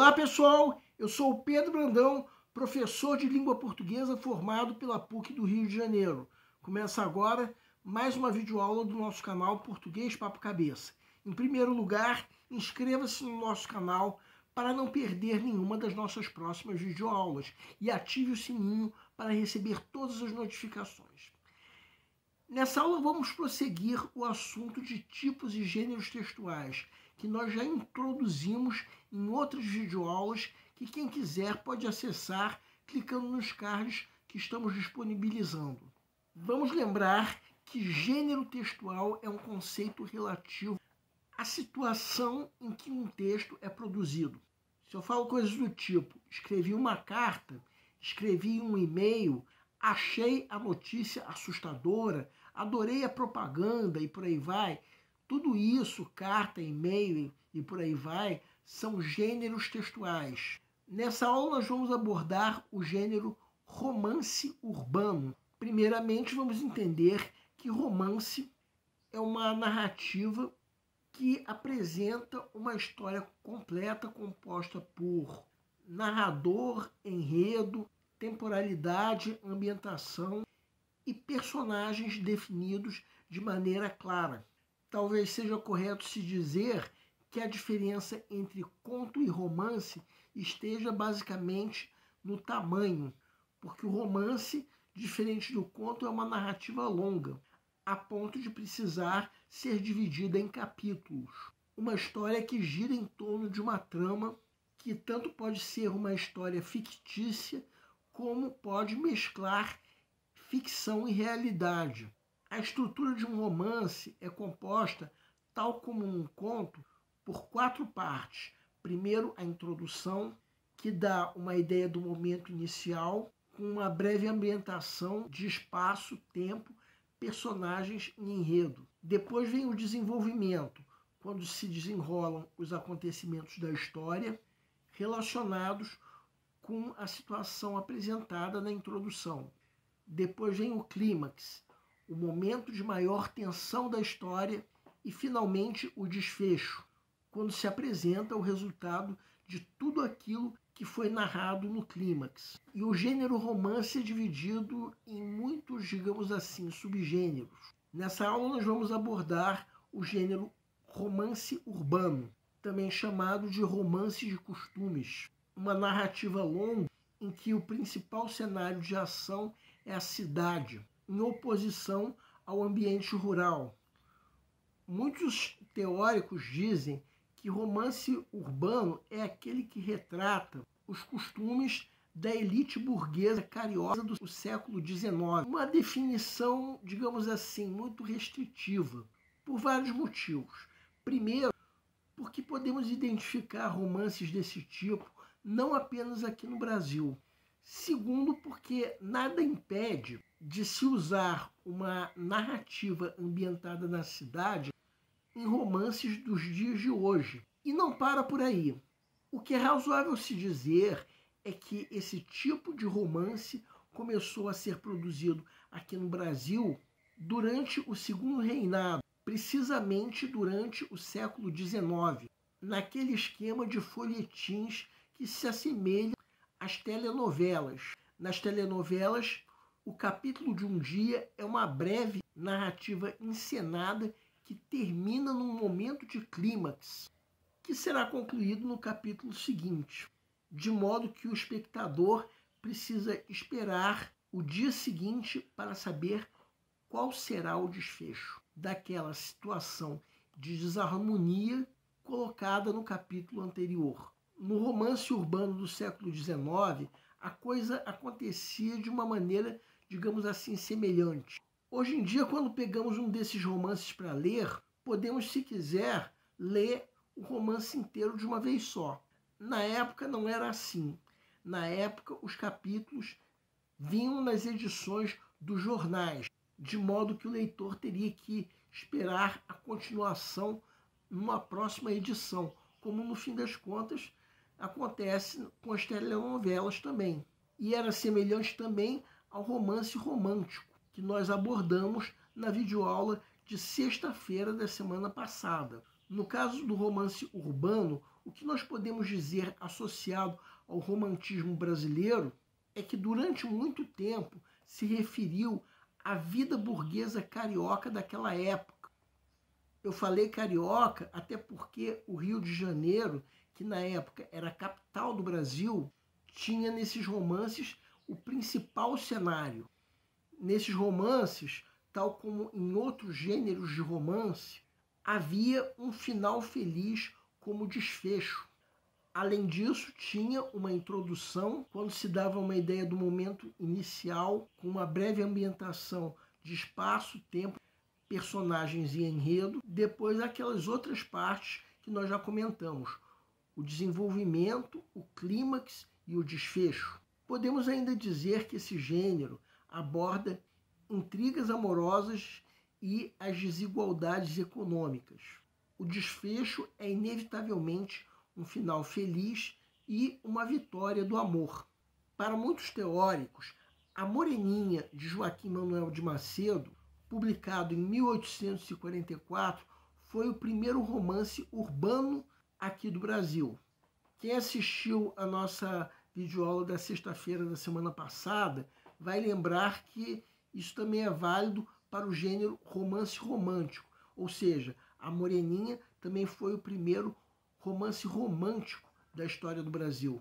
Olá pessoal, eu sou o Pedro Brandão, professor de língua portuguesa formado pela PUC do Rio de Janeiro. Começa agora mais uma videoaula do nosso canal Português Papo Cabeça. Em primeiro lugar, inscreva-se no nosso canal para não perder nenhuma das nossas próximas videoaulas e ative o sininho para receber todas as notificações. Nessa aula vamos prosseguir o assunto de tipos e gêneros textuais, que nós já introduzimos em outras videoaulas que quem quiser pode acessar clicando nos cards que estamos disponibilizando. Vamos lembrar que gênero textual é um conceito relativo à situação em que um texto é produzido. Se eu falo coisas do tipo, escrevi uma carta, escrevi um e-mail, achei a notícia assustadora, adorei a propaganda e por aí vai, tudo isso, carta, e-mail e por aí vai, são gêneros textuais. Nessa aula nós vamos abordar o gênero romance urbano. Primeiramente vamos entender que romance é uma narrativa que apresenta uma história completa composta por narrador, enredo, temporalidade, ambientação e personagens definidos de maneira clara. Talvez seja correto se dizer que a diferença entre conto e romance esteja basicamente no tamanho, porque o romance, diferente do conto, é uma narrativa longa, a ponto de precisar ser dividida em capítulos. Uma história que gira em torno de uma trama que tanto pode ser uma história fictícia, como pode mesclar ficção e realidade. A estrutura de um romance é composta, tal como um conto, por 4 partes. Primeiro, a introdução, que dá uma ideia do momento inicial, com uma breve ambientação de espaço, tempo, personagens e enredo. Depois vem o desenvolvimento, quando se desenrolam os acontecimentos da história relacionados com a situação apresentada na introdução. Depois vem o clímax, o momento de maior tensão da história e, finalmente, o desfecho, quando se apresenta o resultado de tudo aquilo que foi narrado no clímax. E o gênero romance é dividido em muitos, digamos assim, subgêneros. Nessa aula nós vamos abordar o gênero romance urbano, também chamado de romance de costumes, uma narrativa longa em que o principal cenário de ação é a cidade, em oposição ao ambiente rural. Muitos teóricos dizem que romance urbano é aquele que retrata os costumes da elite burguesa carioca do século XIX. Uma definição, digamos assim, muito restritiva, por vários motivos. Primeiro, porque podemos identificar romances desse tipo não apenas aqui no Brasil. Segundo, porque nada impede de se usar uma narrativa ambientada na cidade em romances dos dias de hoje. E não para por aí. O que é razoável se dizer é que esse tipo de romance começou a ser produzido aqui no Brasil durante o Segundo Reinado, precisamente durante o século XIX, naquele esquema de folhetins que se assemelha às telenovelas. Nas telenovelas, o capítulo de um dia é uma breve narrativa encenada que termina num momento de clímax, que será concluído no capítulo seguinte, de modo que o espectador precisa esperar o dia seguinte para saber qual será o desfecho daquela situação de desarmonia colocada no capítulo anterior. No romance urbano do século XIX, a coisa acontecia de uma maneira, digamos assim, semelhante. Hoje em dia, quando pegamos um desses romances para ler, podemos, se quiser, ler o romance inteiro de uma vez só. Na época não era assim. Na época, os capítulos vinham nas edições dos jornais, de modo que o leitor teria que esperar a continuação numa próxima edição, como no fim das contas acontece com as telenovelas também. E era semelhante também ao romance romântico, que nós abordamos na videoaula de sexta-feira da semana passada. No caso do romance urbano, O que nós podemos dizer associado ao romantismo brasileiro é que durante muito tempo se referiu à vida burguesa carioca daquela época. Eu falei carioca até porque o Rio de Janeiro, que na época era a capital do Brasil, tinha nesses romances o principal cenário. Nesses romances, tal como em outros gêneros de romance, havia um final feliz como desfecho. Além disso, tinha uma introdução, quando se dava uma ideia do momento inicial, com uma breve ambientação de espaço, tempo, personagens e enredo. Depois, aquelas outras partes que nós já comentamos, o desenvolvimento, o clímax e o desfecho. Podemos ainda dizer que esse gênero aborda intrigas amorosas e as desigualdades econômicas. O desfecho é inevitavelmente um final feliz e uma vitória do amor. Para muitos teóricos, A Moreninha, de Joaquim Manuel de Macedo, publicado em 1844, foi o primeiro romance urbano aqui do Brasil. Quem assistiu a nossa videoaula da sexta-feira da semana passada vai lembrar que isso também é válido para o gênero romance romântico, ou seja, A Moreninha também foi o primeiro romance romântico da história do Brasil.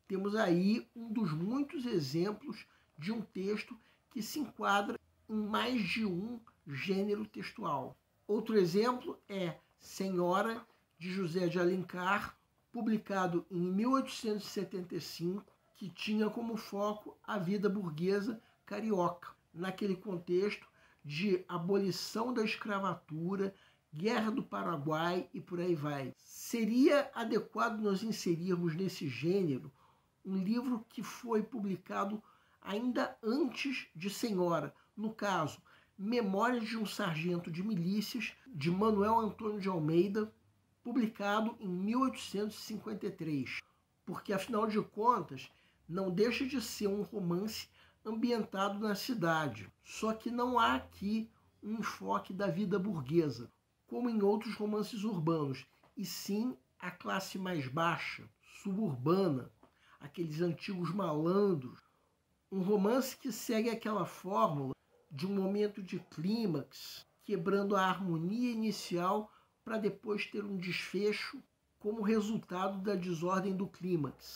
Temos aí um dos muitos exemplos de um texto que se enquadra em mais de um gênero textual. Outro exemplo é Senhora, de José de Alencar, publicado em 1875, que tinha como foco a vida burguesa carioca, naquele contexto de abolição da escravatura, Guerra do Paraguai e por aí vai. Seria adequado nós inserirmos nesse gênero um livro que foi publicado ainda antes de Senhora, no caso, Memórias de um Sargento de Milícias, de Manuel Antônio de Almeida, publicado em 1853, porque, afinal de contas, não deixa de ser um romance ambientado na cidade, só que não há aqui um enfoque da vida burguesa, como em outros romances urbanos, e sim a classe mais baixa, suburbana, aqueles antigos malandros. Um romance que segue aquela fórmula de um momento de clímax, quebrando a harmonia inicial para depois ter um desfecho como resultado da desordem do clímax.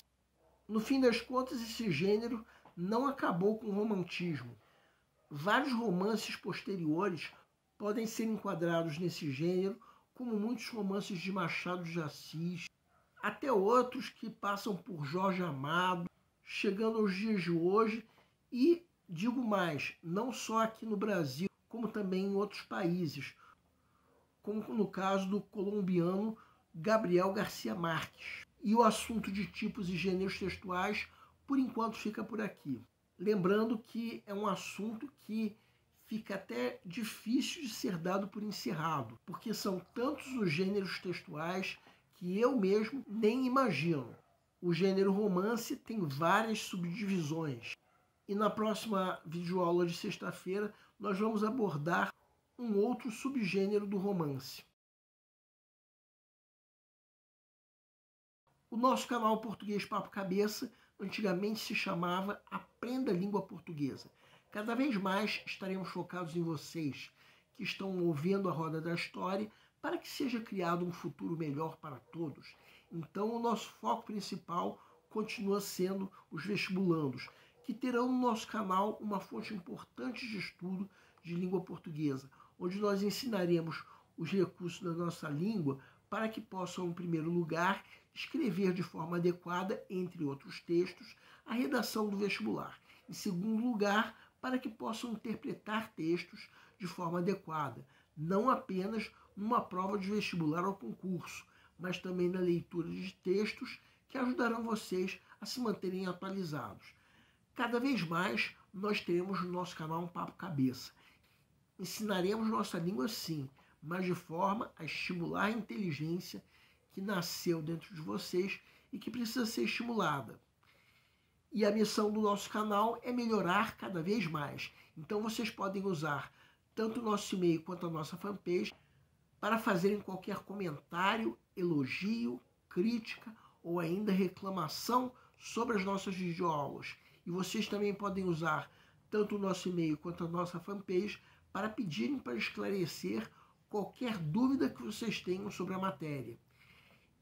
No fim das contas, esse gênero não acabou com o romantismo. Vários romances posteriores podem ser enquadrados nesse gênero, como muitos romances de Machado de Assis, até outros que passam por Jorge Amado, chegando aos dias de hoje e, digo mais, não só aqui no Brasil, como também em outros países, como no caso do colombiano Gabriel Garcia Marques. E o assunto de tipos e gêneros textuais, por enquanto, fica por aqui. Lembrando que é um assunto que fica até difícil de ser dado por encerrado, porque são tantos os gêneros textuais que eu mesmo nem imagino. O gênero romance tem várias subdivisões. E na próxima videoaula de sexta-feira nós vamos abordar um outro subgênero do romance. O nosso canal Português Papo Cabeça antigamente se chamava Aprenda a Língua Portuguesa. Cada vez mais estaremos focados em vocês que estão movendo a roda da história para que seja criado um futuro melhor para todos. Então, o nosso foco principal continua sendo os vestibulandos, que terão no nosso canal uma fonte importante de estudo de língua portuguesa, onde nós ensinaremos os recursos da nossa língua para que possam, em primeiro lugar, escrever de forma adequada, entre outros textos, a redação do vestibular. Em segundo lugar, para que possam interpretar textos de forma adequada, não apenas numa prova de vestibular ou concurso, mas também na leitura de textos que ajudarão vocês a se manterem atualizados. Cada vez mais nós teremos no nosso canal um Papo Cabeça. Ensinaremos nossa língua sim, mas de forma a estimular a inteligência que nasceu dentro de vocês e que precisa ser estimulada. E a missão do nosso canal é melhorar cada vez mais. Então vocês podem usar tanto o nosso e-mail quanto a nossa fanpage para fazerem qualquer comentário, elogio, crítica ou ainda reclamação sobre as nossas videoaulas. E vocês também podem usar tanto o nosso e-mail quanto a nossa fanpage para pedirem para esclarecer qualquer dúvida que vocês tenham sobre a matéria.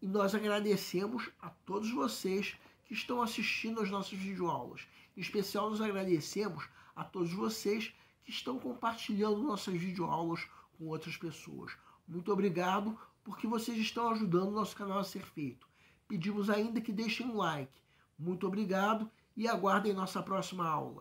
E nós agradecemos a todos vocês que estão assistindo às nossas videoaulas. Em especial, nós agradecemos a todos vocês que estão compartilhando nossas videoaulas com outras pessoas. Muito obrigado, porque vocês estão ajudando o nosso canal a ser feito. Pedimos ainda que deixem um like. Muito obrigado e aguardem nossa próxima aula.